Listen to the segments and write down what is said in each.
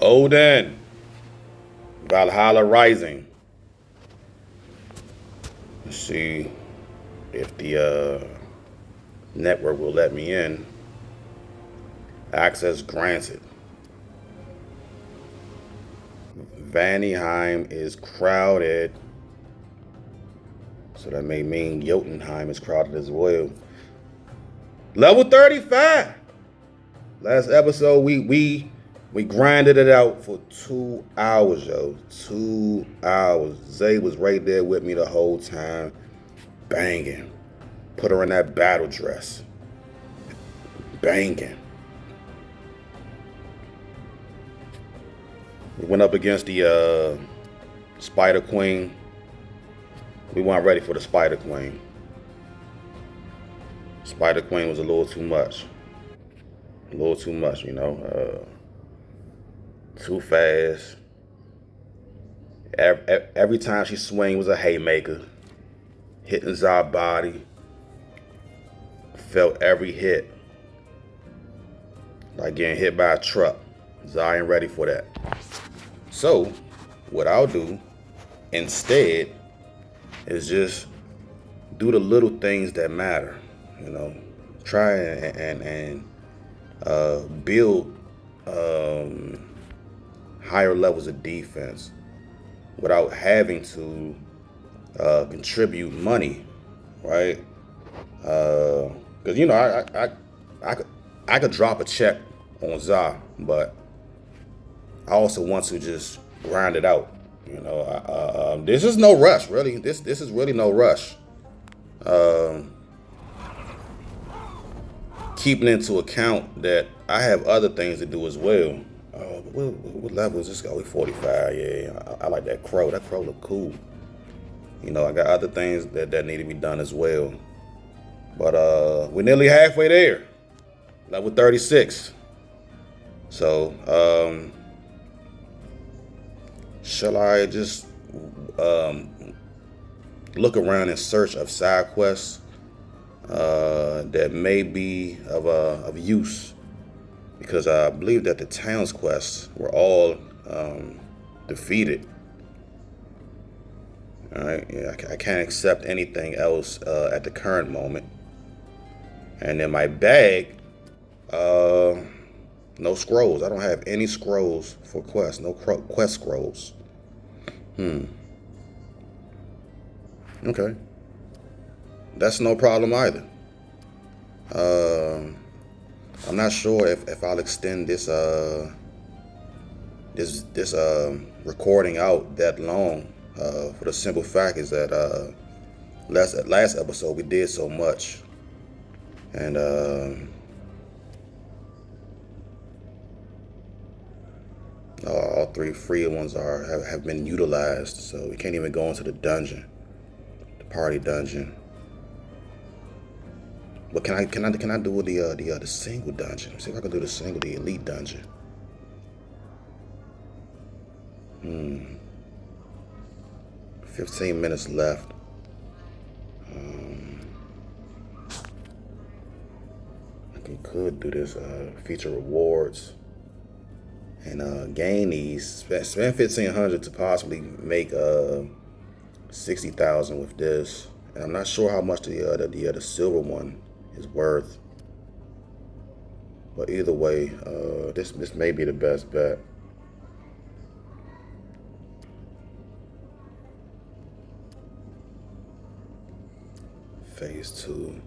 Odin, Valhalla Rising. Let's see if the network will let me in. Access granted. Vanaheim is crowded. So that may mean Jotunheim is crowded as well. Level 35. Last episode, we grinded it out for 2 hours, yo. 2 hours. Zay was right there with me the whole time, banging. Put her in that battle dress, banging. We went up against the Spider Queen. We weren't ready for the Spider Queen. Spider Queen was a little too much. A little too much, you know. Too fast. Every time she swing was a haymaker. Hitting Zah's body. Felt every hit. Like getting hit by a truck. Zah ain't ready for that. So, what I'll do instead is just do the little things that matter. You know, try and build higher levels of defense without having to contribute money, right? Because you know, I could drop a check on Zah, but I also want to just grind it out. You know, this is no rush, really. This is really no rush. Keeping into account that I have other things to do as well. What level is this guy? We 45. Yeah, I like that crow. That crow look cool. You know, I got other things that need to be done as well. But we're nearly halfway there. Level 36. So, shall I just look around in search of side quests that may be of use? Because I believe that the town's quests were all defeated. All right, yeah, I can't accept anything else at the current moment. And in my bag, no scrolls. I don't have any scrolls for quests. No quest scrolls. Okay. That's no problem either. I'm not sure if I'll extend this recording out that long. For the simple fact is that last episode we did so much, and all 3 free ones have been utilized, so we can't even go into the dungeon, the party dungeon. But can I do the single dungeon? See if I can do the elite dungeon. 15 minutes left. I could do this feature rewards and gain these. Spend 1,500 to possibly make 60,000 with this. And I'm not sure how much the silver one is worth. But either way, this may be the best bet. Phase 2.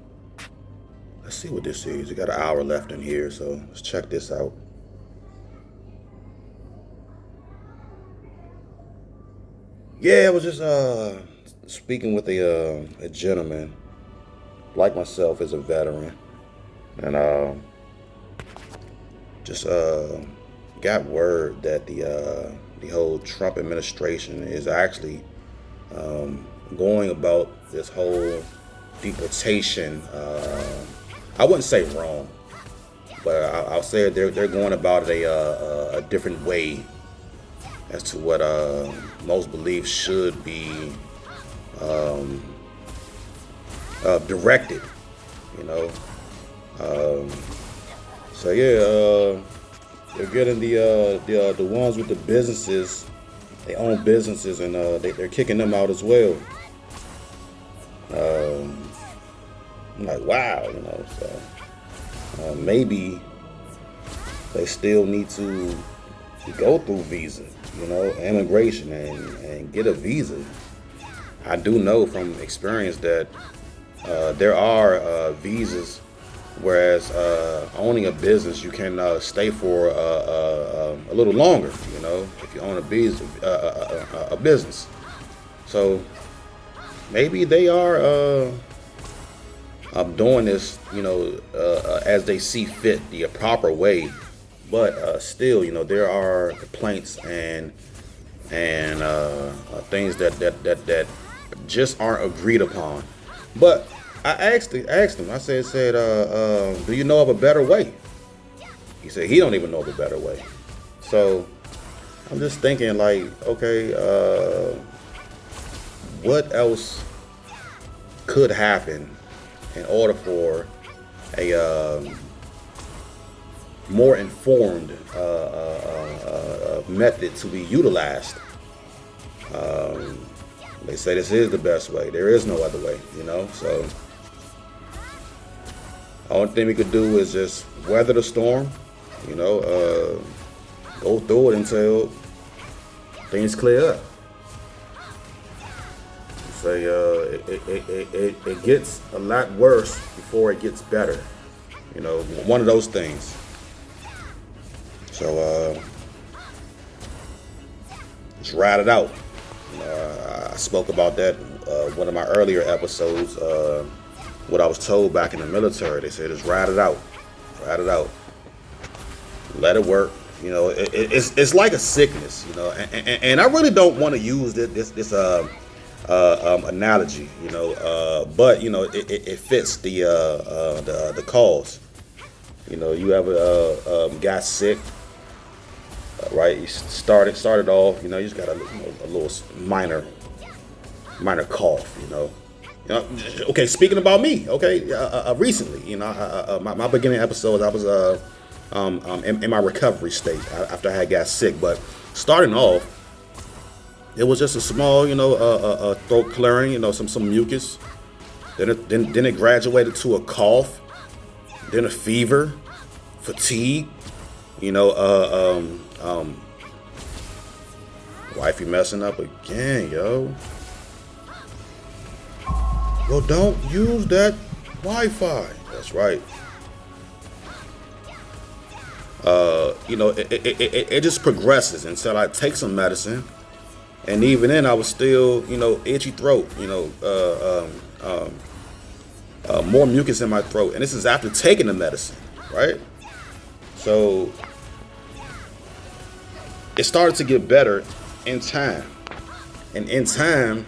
Let's see what this is. We got an hour left in here, so let's check this out. Yeah, I was just speaking with a gentleman like myself as a veteran, and just got word that the whole Trump administration is actually going about this whole deportation. I wouldn't say wrong, but I'll say they're going about it a different way as to what most believe should be directed, you know. So yeah, They're getting the ones with the businesses. They own businesses, and they're kicking them out as well. I'm like, wow, So maybe they still need to go through visa, immigration, and get a visa. I do know from experience that there are visas, whereas owning a business, you can stay for a little longer, if you own a business. So maybe they are doing this, as they see fit, the proper way. But still, there are complaints and things that just aren't agreed upon. But I asked him. I said, do you know of a better way? He said he don't even know of a better way. So I'm just thinking, like, okay, what else could happen in order for a more informed method to be utilized? They say this is the best way. There is no other way, So the only thing we could do is just weather the storm, go through it until things clear up. Say it gets a lot worse before it gets better, one of those things. So just ride it out. I spoke about that one of my earlier episodes. What I was told back in the military, they said, just ride it out, let it work. It's like a sickness, and I really don't want to use this analogy, but it fits the cause. You ever got sick, right? You started off, you just got a little minor cough, Okay, speaking about me, okay, recently, my beginning episodes, I was in my recovery state after I got sick, but starting off, it was just a small, throat clearing, some mucus. Then it graduated to a cough, then a fever, fatigue, wifey messing up again, yo. Well, don't use that Wi-Fi. That's right. It just progresses until I take some medicine. And even then, I was still, itchy throat, more mucus in my throat. And this is after taking the medicine, right? So it started to get better in time. And in time,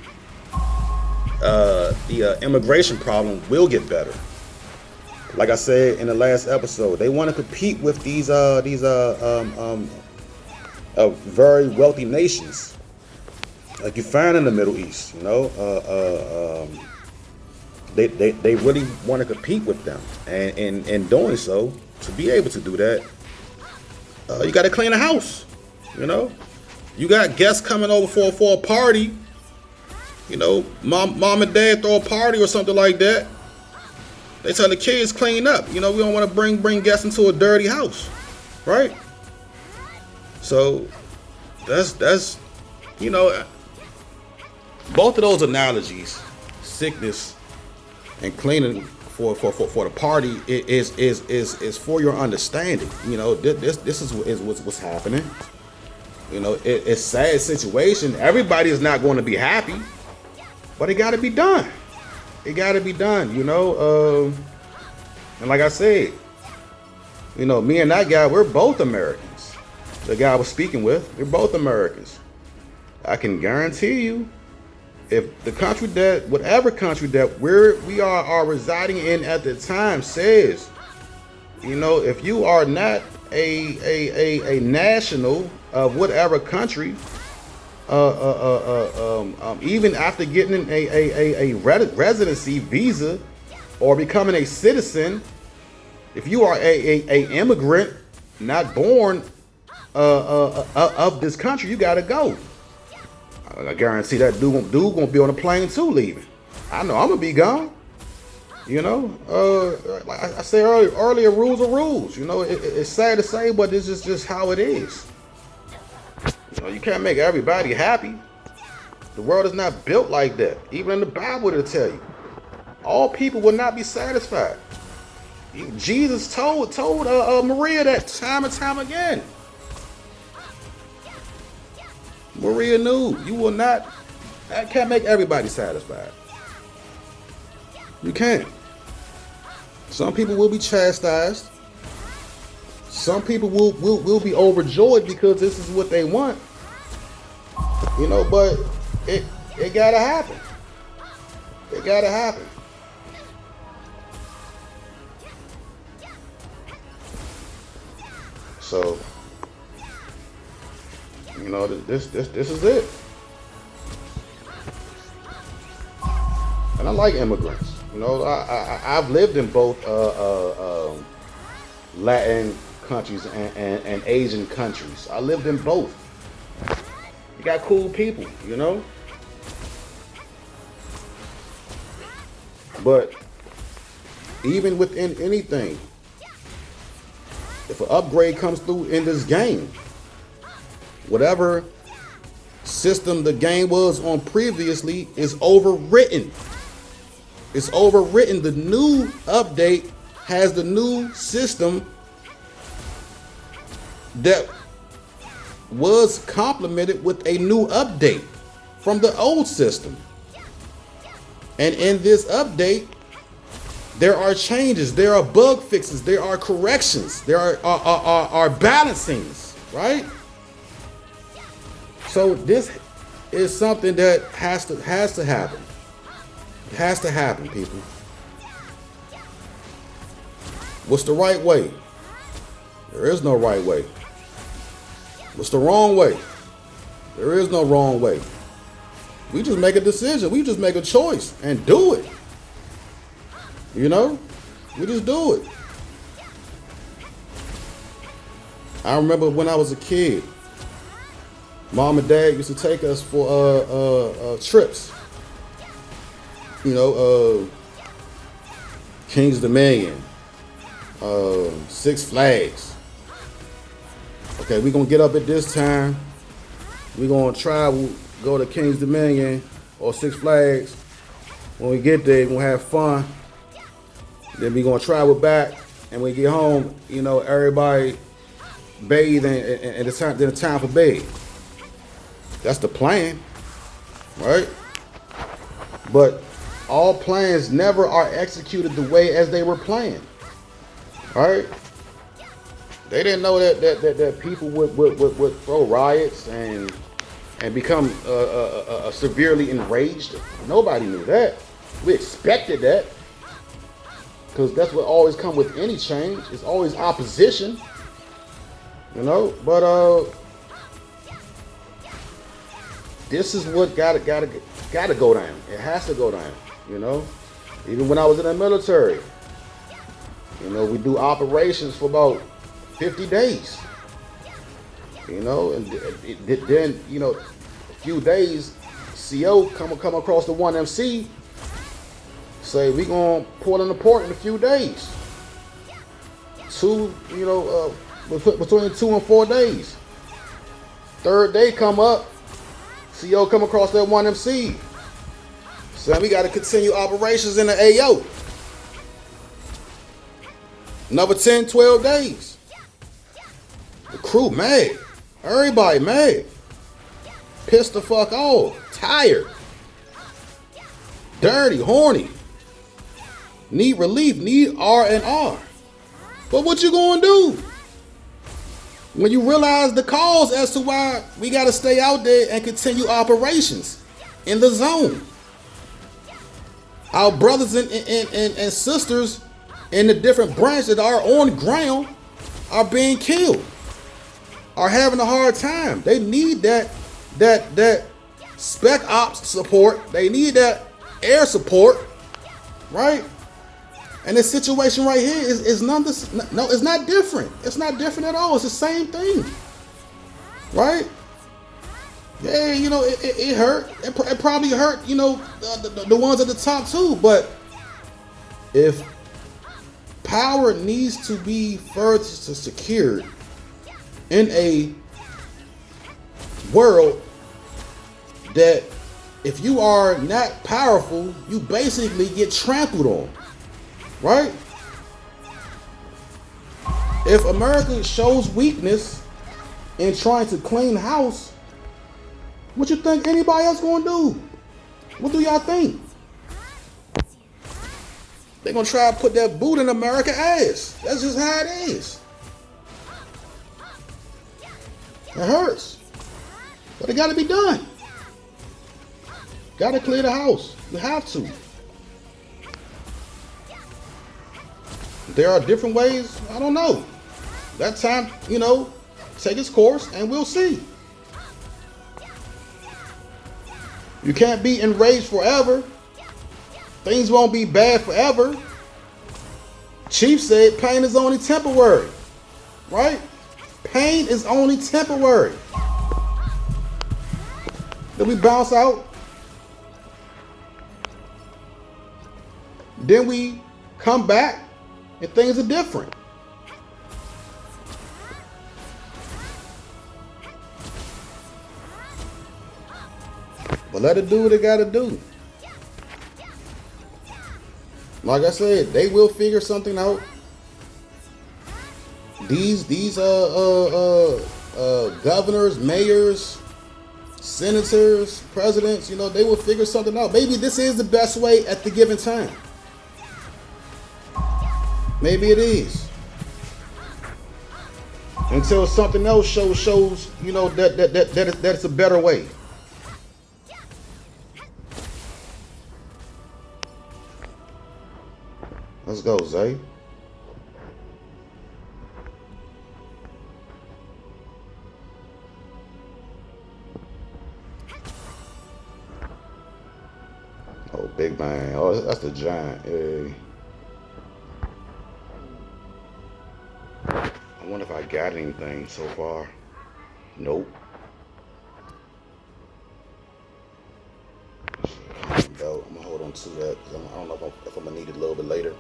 the immigration problem will get better. Like I said in the last episode, they want to compete with these very wealthy nations, like you find in the Middle East. They really want to compete with them, and in doing so, to be able to do that, you got to clean the house. You got guests coming over for a party. Mom and dad throw a party or something like that. They tell the kids clean up. We don't want to bring guests into a dirty house, right? So that's both of those analogies, sickness and cleaning for the party, is for your understanding. This is what's happening. It's a sad situation. Everybody is not going to be happy, but it got to be done. It got to be done, and like I said, me and that guy, we're both Americans. The guy I was speaking with, we're both Americans. I can guarantee you, if the country whatever country that we are residing in at the time says, if you are not a national of whatever country, even after getting a residency visa or becoming a citizen, if you are a immigrant not born of this country, you gotta go. I guarantee that dude gonna be on a plane too leaving. I know I'm gonna be gone. You know, like I said earlier, rules are rules. You know, it's sad to say, but this is just how it is. You know, you can't make everybody happy. The world is not built like that. Even in the Bible, it'll tell you, all people will not be satisfied. Jesus told Maria that time and time again. Maria knew you will not. I can't make everybody satisfied. You can't. Some people will be chastised. Some people will be overjoyed because this is what they want. You know, but it gotta happen. It gotta happen. So, you know, this is it. And I like immigrants. You know, I've lived in both Latin countries and Asian countries. I lived in both. You got cool people, you know. But even within anything, if an upgrade comes through in this game, whatever system the game was on previously is overwritten. It's overwritten. The new update has the new system that was complemented with a new update from the old system. And in this update, there are changes, there are bug fixes, there are corrections, there are balancings, right? So this is something that has to happen. It has to happen, people. What's the right way? There is no right way. What's the wrong way? There is no wrong way. We just make a decision. We just make a choice and do it. You know? We just do it. I remember when I was a kid, Mom and Dad used to take us for trips. You know, King's Dominion, Six Flags. Okay, we're gonna get up at this time. We're gonna travel, go to King's Dominion or Six Flags. When we get there, we're gonna have fun. Then we're gonna travel back, and when we get home, you know, everybody bathe and it's time for bed. That's the plan, right? But all plans never are executed the way as they were planned. All right? They didn't know that people would throw riots and become severely enraged. Nobody knew that. We expected that, because that's what always comes with any change. It's always opposition, you know. But this is what gotta go down. It has to go down. You know, even when I was in the military, you know, we do operations for about 50 days. You know, and then, you know, a few days, CO come across the 1MC, say we gonna port in the port in a few days. Between 2 and 4 days. Third day come up, CO come across that 1MC. So we got to continue operations in the AO. Another 10, 12 days. The crew mad. Everybody mad. Pissed the fuck off. Tired. Dirty, horny. Need relief. Need R&R. But what you gonna do when you realize the cause as to why we got to stay out there and continue operations in the zone? Our brothers and sisters in the different branches that are on ground are being killed, are having a hard time. They need that spec ops support. They need that air support, right? And this situation right here is none this, no, it's not different. It's not different at all. It's the same thing, right? Yeah, you know, it hurt. It probably hurt, you know, the ones at the top too. But if power needs to be further secured in a world that if you are not powerful, you basically get trampled on, right? If America shows weakness in trying to clean house, what you think anybody else gonna do? What do y'all think? They're gonna try to put that boot in America's ass. That's just how it is. It hurts. But it gotta be done. Gotta clear the house. You have to. There are different ways. I don't know. That time, you know, take its course and we'll see. You can't be enraged forever. Things won't be bad forever. Chief said pain is only temporary. Right? Pain is only temporary. Then we bounce out. Then we come back and things are different. But let it do what it gotta do. Like I said, they will figure something out. These governors, mayors, senators, presidents, you know, they will figure something out. Maybe this is the best way at the given time. Maybe it is. Until something else shows, you know, that it's a better way. Let's go, Zay. Oh, Big Bang. Oh, that's the giant. Hey. I wonder if I got anything so far. Nope. Belt. I'm gonna hold on to that because I don't know if I'm gonna need it a little bit later.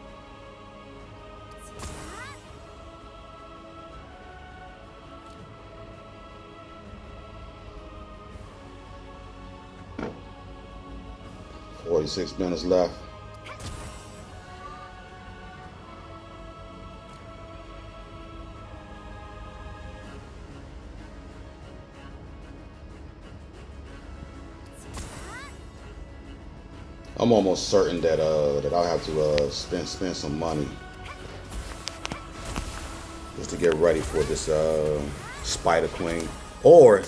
"46 minutes left. I'm almost certain that I'll have to spend some money just to get ready for this Spider Queen, or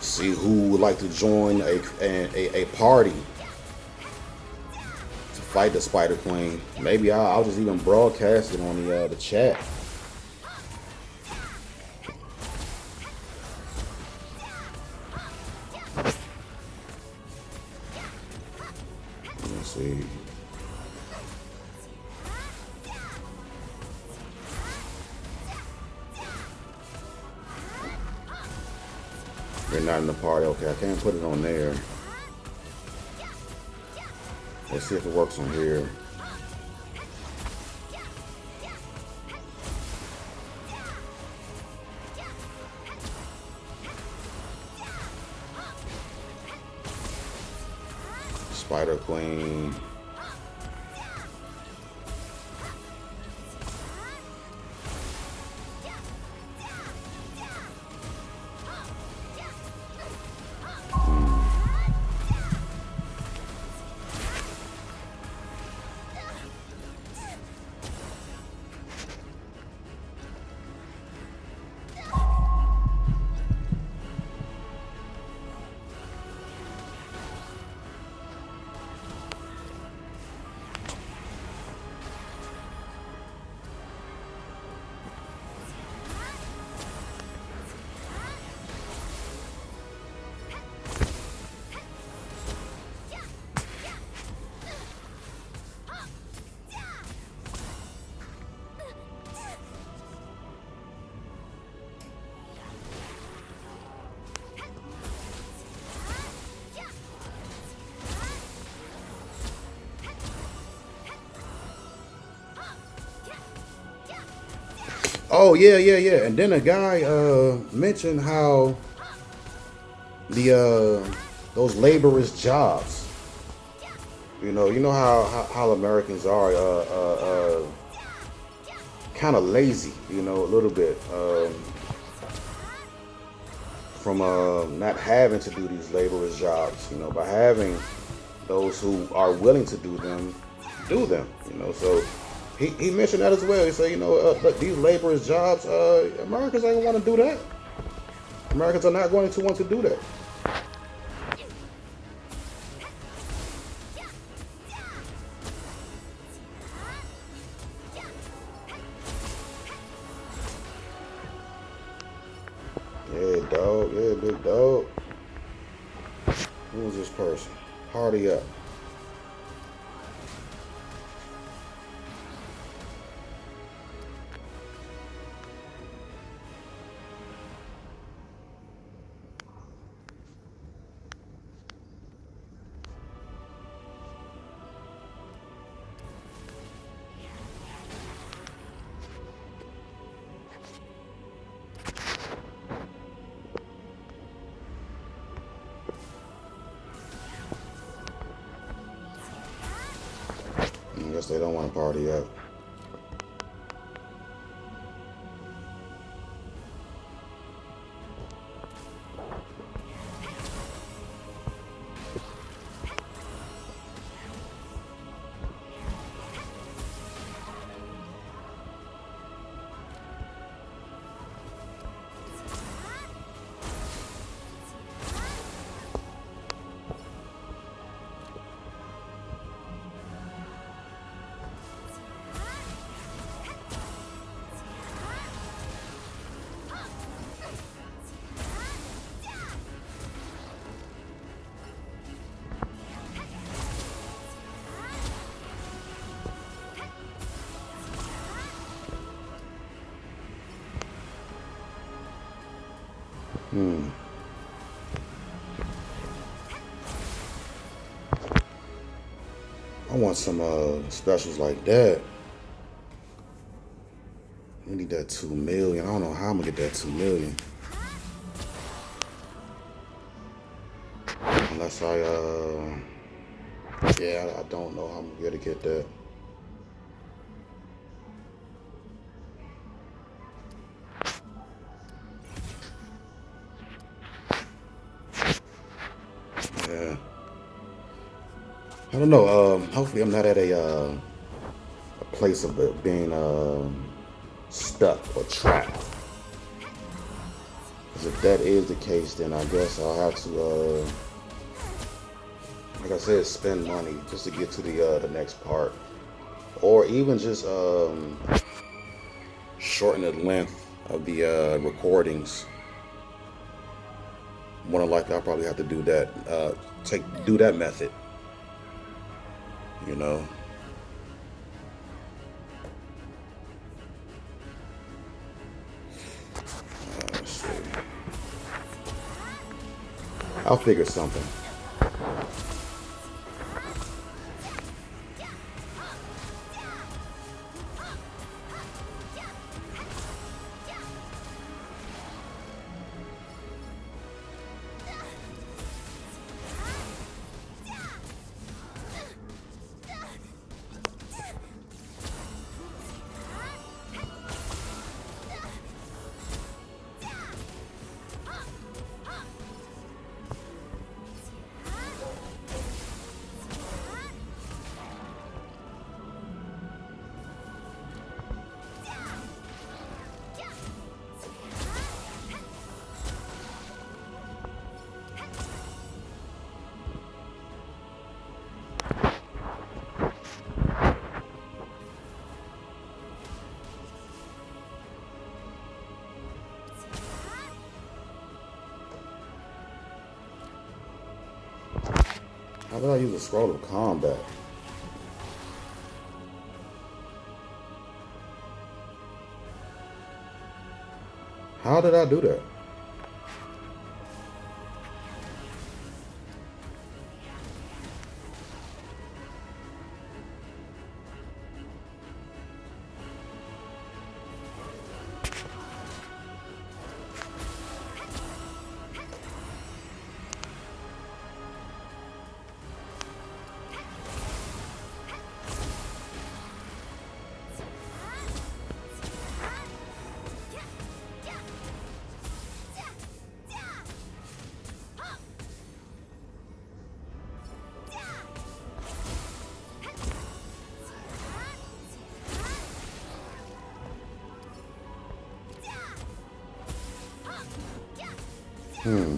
see who would like to join a party to fight the Spider Queen. Maybe I'll just even broadcast it on the chat. Let's see. They're not in the party. Okay, I can't put it on there. Let's see if it works on here. Spider Queen. Oh yeah, yeah, yeah. And then a guy mentioned how the those laborers jobs. You know how Americans are kind of lazy. A little bit from not having to do these laborers jobs. By having those who are willing to do them. So he mentioned that as well. He said, but these laborers jobs, Americans ain't want to do that. Americans are not going to want to do that. Yeah, dog. Yeah, big dog. Who is this person? Party up. I guess they don't want to party up. I want some specials like that. We need that 2 million. I don't know how I'm gonna get that 2 million. Unless yeah, I don't know how I'm gonna get that. Yeah. I don't know. Hopefully I'm not at a place of it being stuck or trapped. Because if that is the case, then I guess I'll have to, like I said, spend money just to get to the next part, or even just shorten the length of the recordings. More than likely, I'll probably have to do that. Do that method. You know. Let's see. I'll figure something. How did I use a scroll of combat? How did I do that? Hmm.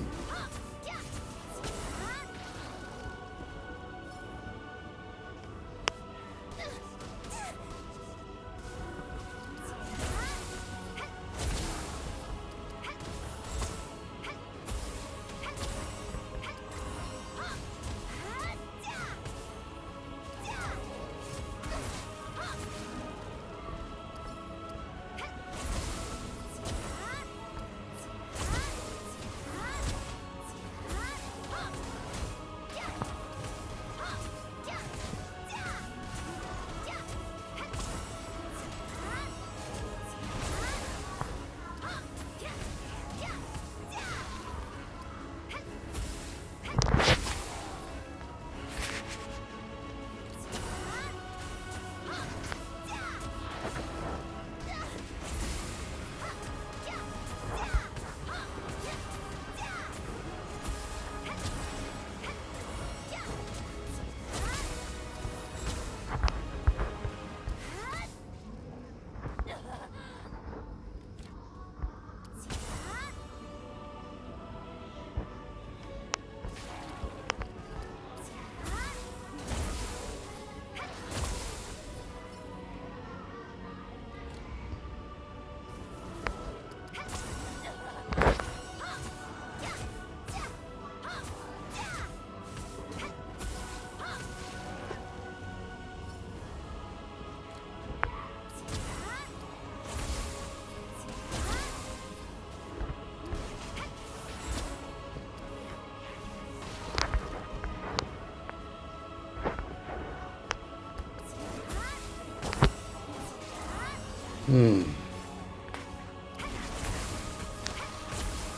Hmm.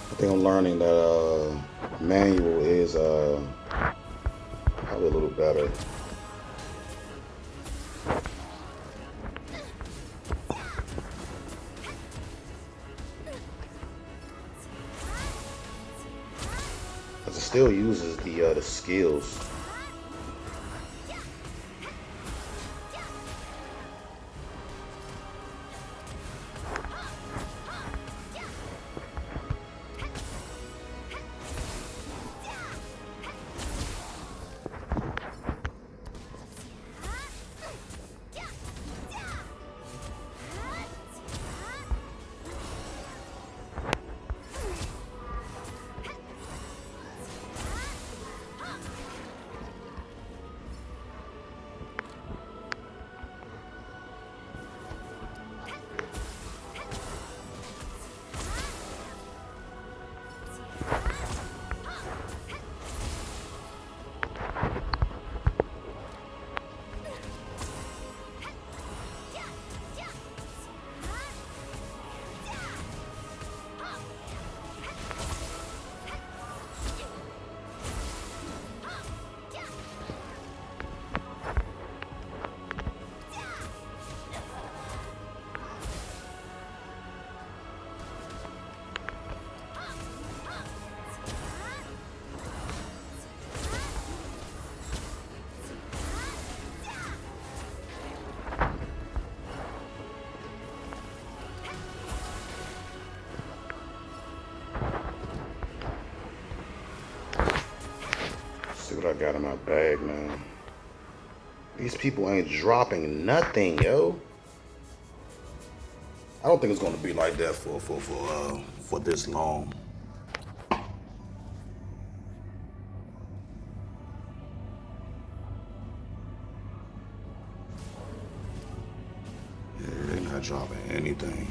I think I'm learning that manual is probably a little better. Cause it still uses the skills. See what I got in my bag, man. These people ain't dropping nothing, yo. I don't think it's gonna be like that for this long. Yeah, they're not dropping anything.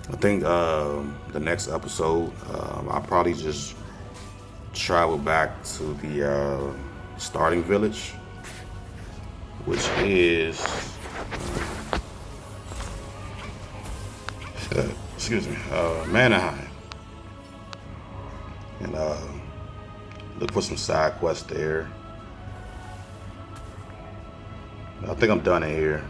I think the next episode, I'll probably just travel back to the starting village, which is, excuse me, Manaheim, and look for some side quests there. I think I'm done in here.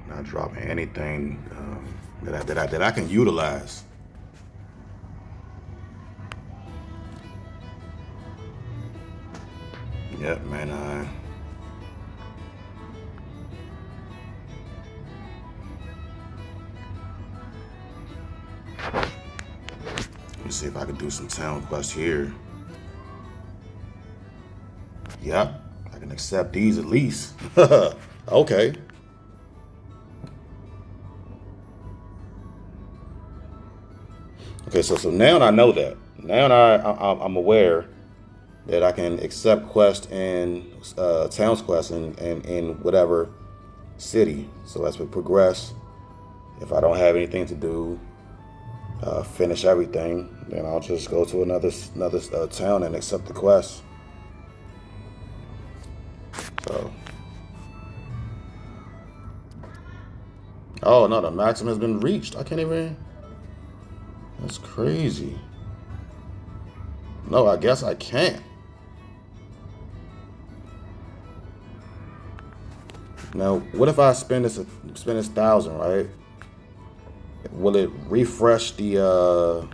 Not dropping anything that I can utilize. Yep, man. Let me see if I can do some town quests here. Yep, I can accept these at least. Okay. Okay, so now I know that. Now I'm aware that I can accept quests and towns quests in whatever city. So as we progress, if I don't have anything to do, finish everything, then I'll just go to another town and accept the quest. So, oh no, the maximum has been reached. I can't even. That's crazy. No, I guess I can't. Now, what if I spend this 1,000, right? Will it refresh the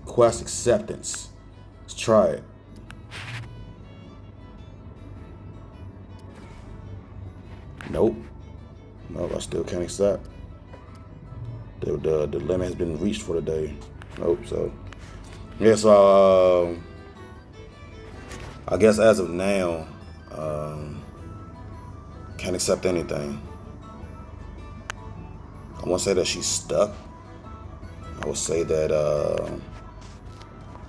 quest acceptance? Let's try it. Nope. Nope, I still can't accept. The limit has been reached for the day. Nope. So yeah. So I guess as of now, can't accept anything. I won't say that she's stuck. I would say that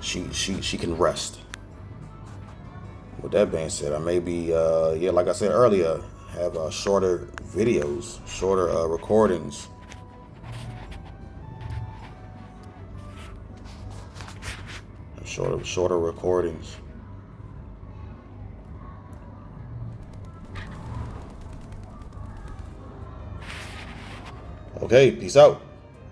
she can rest. With that being said, I may be yeah, like I said earlier, have shorter videos, shorter recordings. Shorter recordings. Okay, peace out.